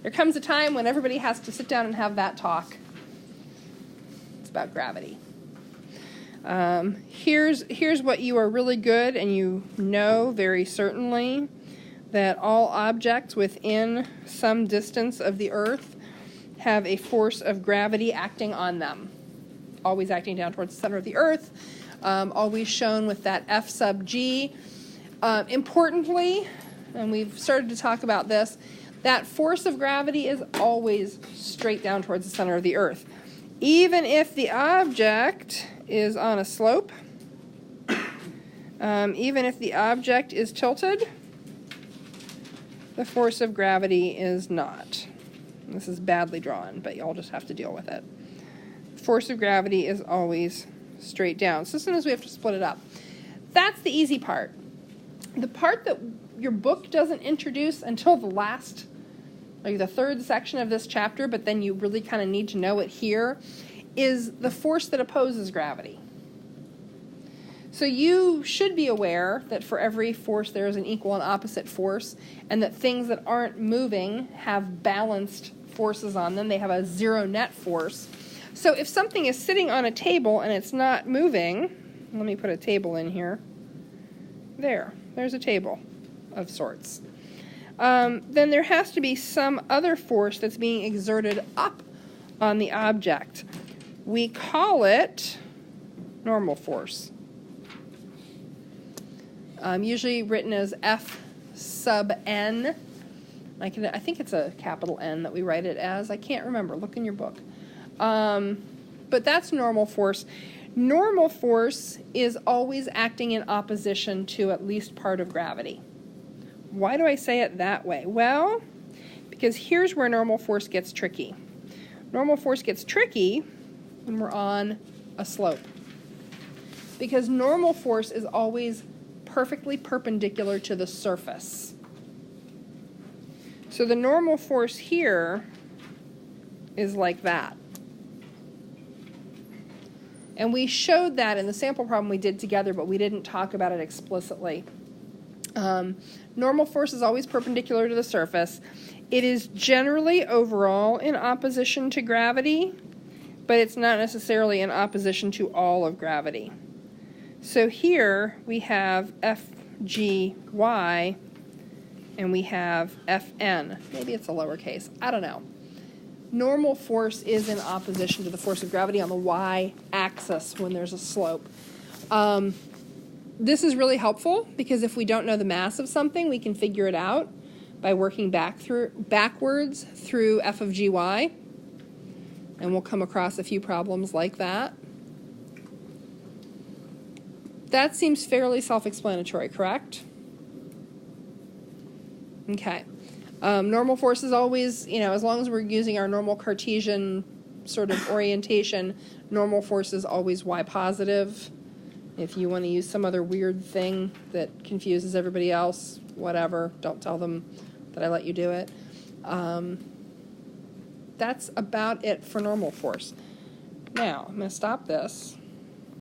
There comes a time when everybody has to sit down and have that talk. It's about gravity. Here's what you are really good, and you know very certainly that all objects within some distance of the Earth have a force of gravity acting on them. Always acting down towards the center of the Earth, always shown with that F sub g. Importantly, and we've started to talk about this, that force of gravity is always straight down towards the center of the Earth. Even if the object is on a slope, even if the object is tilted, the force of gravity is not. This is badly drawn, but y'all just have to deal with it. Force of gravity is always straight down. So sometimes we have to split it up. That's the easy part. The part that your book doesn't introduce until the last, like the third section of this chapter, but then you really kind of need to know it here, is the force that opposes gravity. So you should be aware that for every force there is an equal and opposite force, and that things that aren't moving have balanced forces on them. They have a zero net force. So if something is sitting on a table and it's not moving, let me put a table in here. There's a table of sorts. Then there has to be some other force that's being exerted up on the object. We call it normal force. Usually written as F sub n. I think it's a capital N that we write it as. I can't remember. Look in your book. But that's normal force. Normal force is always acting in opposition to at least part of gravity. Why do I say it that way? Well, because here's where normal force gets tricky. Normal force gets tricky when we're on a slope. Because normal force is always perfectly perpendicular to the surface. So the normal force here is like that. And we showed that in the sample problem we did together, but we didn't talk about it explicitly. Normal force is always perpendicular to the surface. It is generally overall in opposition to gravity, but it's not necessarily in opposition to all of gravity. So here we have FGY and we have FN. Maybe it's a lowercase. I don't know. Normal force is in opposition to the force of gravity on the y-axis when there's a slope. This is really helpful because if we don't know the mass of something, we can figure it out by working backwards through f of gy. And we'll come across a few problems like that. That seems fairly self-explanatory, correct? Okay. Normal force is always, as long as we're using our normal Cartesian sort of orientation, normal force is always y positive. If you want to use some other weird thing that confuses everybody else, whatever, don't tell them that I let you do it. That's about it for normal force. Now, I'm going to stop this.